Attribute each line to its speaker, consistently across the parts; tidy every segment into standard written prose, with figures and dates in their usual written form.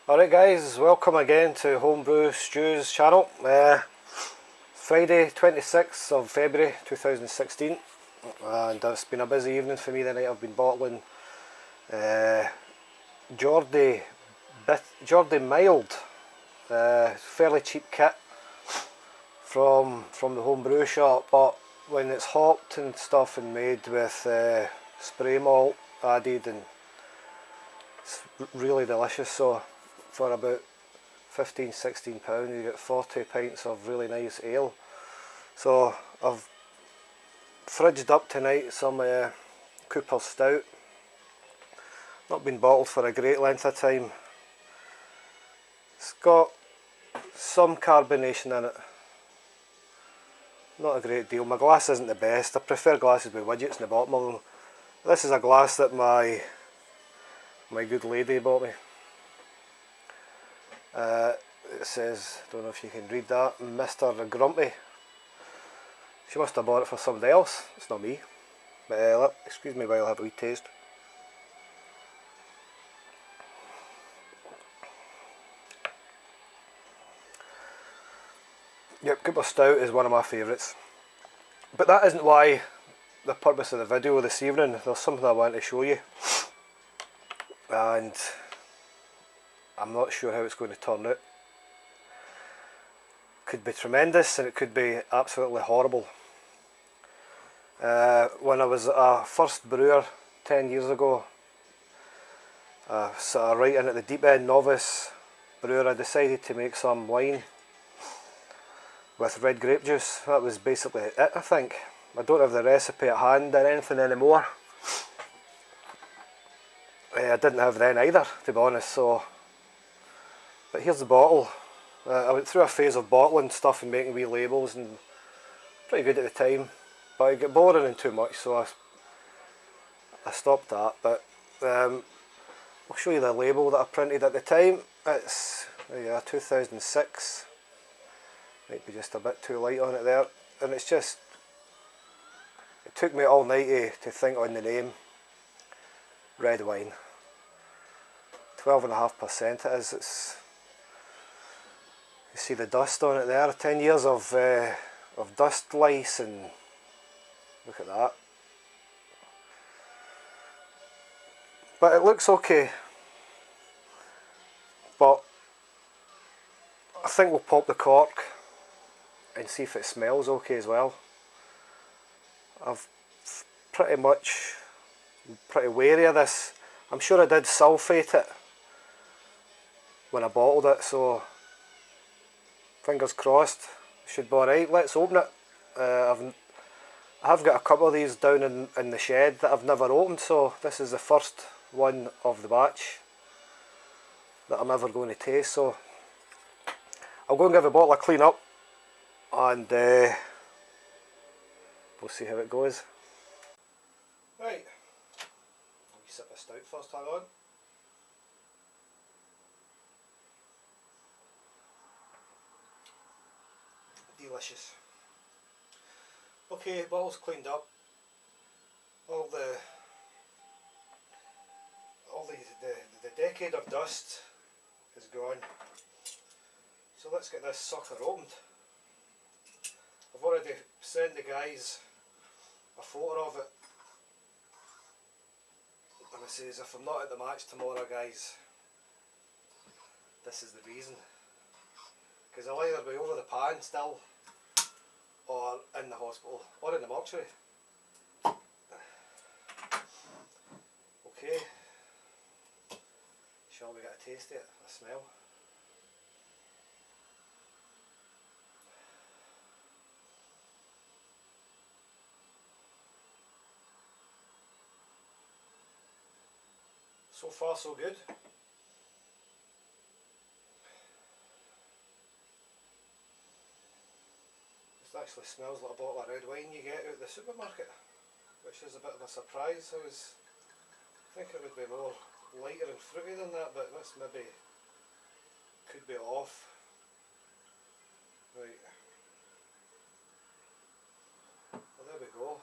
Speaker 1: Alright guys, welcome again to Homebrew Stews channel. Friday 26th of February 2016 and it's been a busy evening for me tonight. I've been bottling Geordie Mild, fairly cheap kit from the homebrew shop, but when it's hopped and stuff and made with spray malt added, and it's really delicious. So for about £15–16 you get 40 pints of really nice ale. So I've fridged up tonight some Cooper's Stout. Not been bottled for a great length of time. It's got some carbonation in it, not a great deal. My glass isn't the best. I prefer glasses with widgets in the bottom of them. This is a glass that my good lady bought me. It says, don't know if you can read that, Mr. Grumpy. She must have bought it for somebody else, it's not me. But excuse me while I have a wee taste. Yep, Cooper Stout is one of my favourites. But that isn't why the purpose of the video this evening. There's something I want to show you. And I'm not sure how it's going to turn out. Could be tremendous and it could be absolutely horrible. When I was a first brewer 10 years ago, sort of right in at the deep end, novice brewer, I decided to make some wine with red grape juice. That was basically it, I think. I don't have the recipe at hand or anything anymore. I didn't have then either, to be honest. So, but here's the bottle. I went through a phase of bottling stuff and making wee labels, and pretty good at the time, but I get boring and too much, so I stopped that. But I'll show you the label that I printed at the time. It's 2006. Might be just a bit too light on it there, and it's just, it took me all night to think on the name. Red wine, 12.5% it is. It's, you see the dust on it there, 10 years of dust lice, and look at that. But it looks okay, but I think we'll pop the cork and see if it smells okay as well. I've pretty wary of this. I'm sure I did sulphate it when I bottled it, so fingers crossed, should be alright. Let's open it. I have got a couple of these down in the shed that I've never opened, so this is the first one of the batch that I'm ever going to taste. So I'll go and give the bottle a clean up, and we'll see how it goes. Right, we sip the stout first, hang on. Delicious. Okay, bottle's cleaned up. All the decade of dust is gone. So let's get this sucker opened. I've already sent the guys a photo of it, and I says, if I'm not at the match tomorrow, guys, this is the reason. Because I'll either be over the pan still, or in the hospital, or in the mortuary. Okay, shall we get a taste of it, a smell? So far so good. This actually smells like a bottle of red wine you get out of the supermarket, which is a bit of a surprise. I was thinking it would be more lighter and fruity than that, but this maybe could be off. Right. Well, there we go.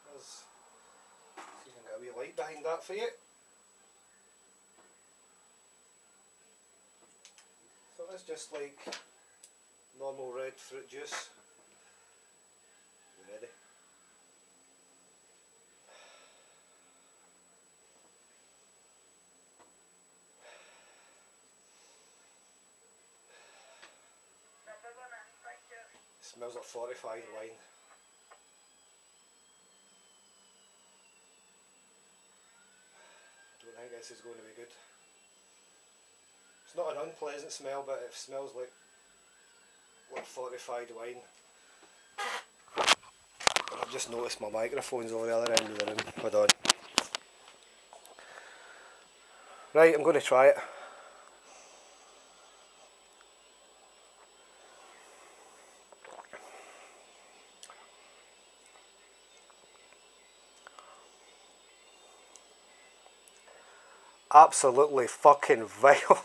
Speaker 1: There's, see if I can get a wee light behind that for you. is just like normal red fruit juice. Ready? Smells like fortified wine. Don't think this is going to be good. It's not an unpleasant smell, but it smells like fortified wine. I've just noticed my microphone's over the other end of the room. Hold on. Right, I'm going to try it. Absolutely fucking vile.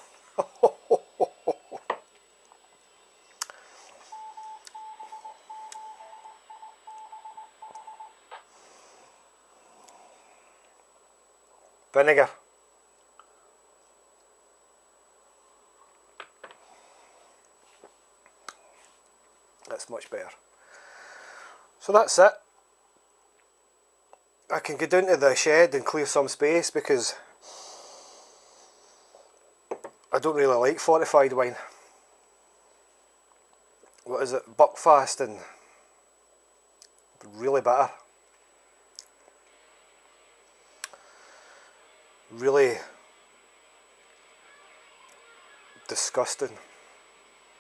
Speaker 1: Vinegar. That's much better. So that's it. I can get down to the shed and clear some space because I don't really like fortified wine. What is it? Buckfast and really bitter. Really disgusting.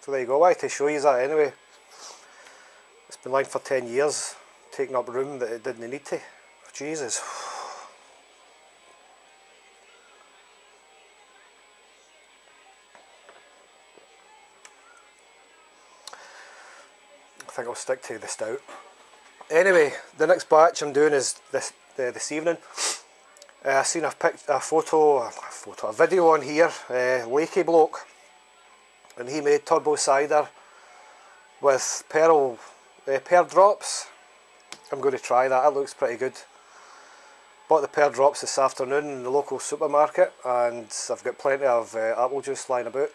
Speaker 1: So there you go. I wanted to show you that anyway. It's been lying for 10 years, taking up room that it didn't need to. Jesus. I think I'll stick to the stout. Anyway, the next batch I'm doing is this evening. I seen a video on here, Lakey bloke, and he made turbo cider with pearl drops. I'm going to try that. It looks pretty good. Bought the pear drops this afternoon in the local supermarket, and I've got plenty of apple juice lying about.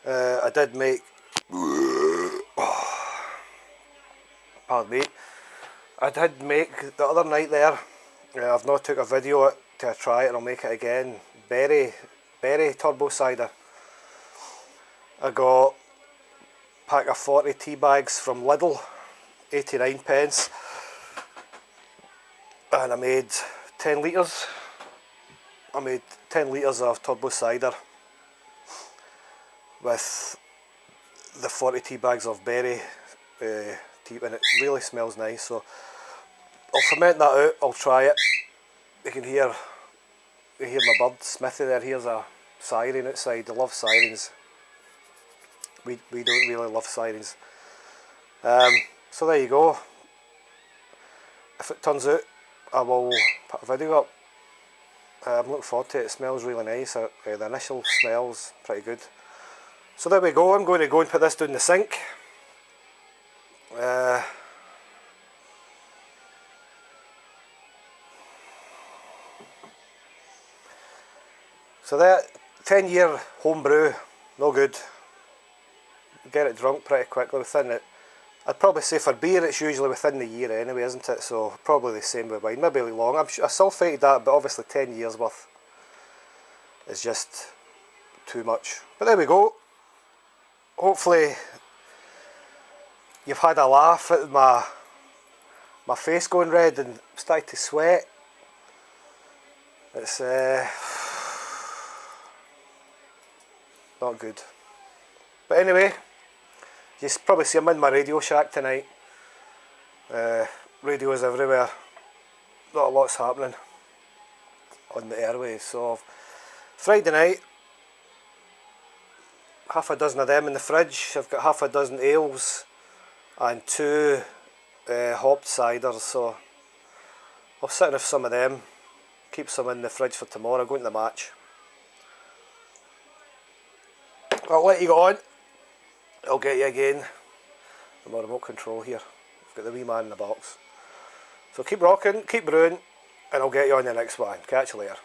Speaker 1: I did make, pardon me, I did make the other night there. I've not took a video of it to try it, and I'll make it again. Berry turbo cider. I got a pack of 40 tea bags from Lidl, 89 pence, and I made 10 litres. I made 10 litres of turbo cider with the 40 tea bags of berry tea, and it really smells nice. So I'll ferment that out, I'll try it. You can hear my bird Smithy there. Here's a siren outside. I love sirens. We don't really love sirens. So there you go. If it turns out, I will put a video up. I'm looking forward to it. It smells really nice. The initial smells pretty good. So there we go. I'm going to go and put this down the sink. So that 10-year home brew, no good. Get it drunk pretty quickly within it. I'd probably say for beer it's usually within the year anyway, isn't it? So probably the same with wine, maybe long. I sulphated that, but obviously 10 years worth is just too much. But there we go. Hopefully you've had a laugh at my face going red and started to sweat. It's not good. But anyway, you probably see I'm in my Radio Shack tonight. Radios everywhere. Not a lot's happening on the airwaves. So Friday night, half a dozen of them in the fridge. I've got half a dozen ales and 2 hopped ciders. So I'll sit with some of them. Keep some in the fridge for tomorrow. Going to the match. I'll let you go on. I'll get you again. My remote control here. I've got the wee man in the box. So keep rocking, keep brewing, and I'll get you on the next one. Catch you later.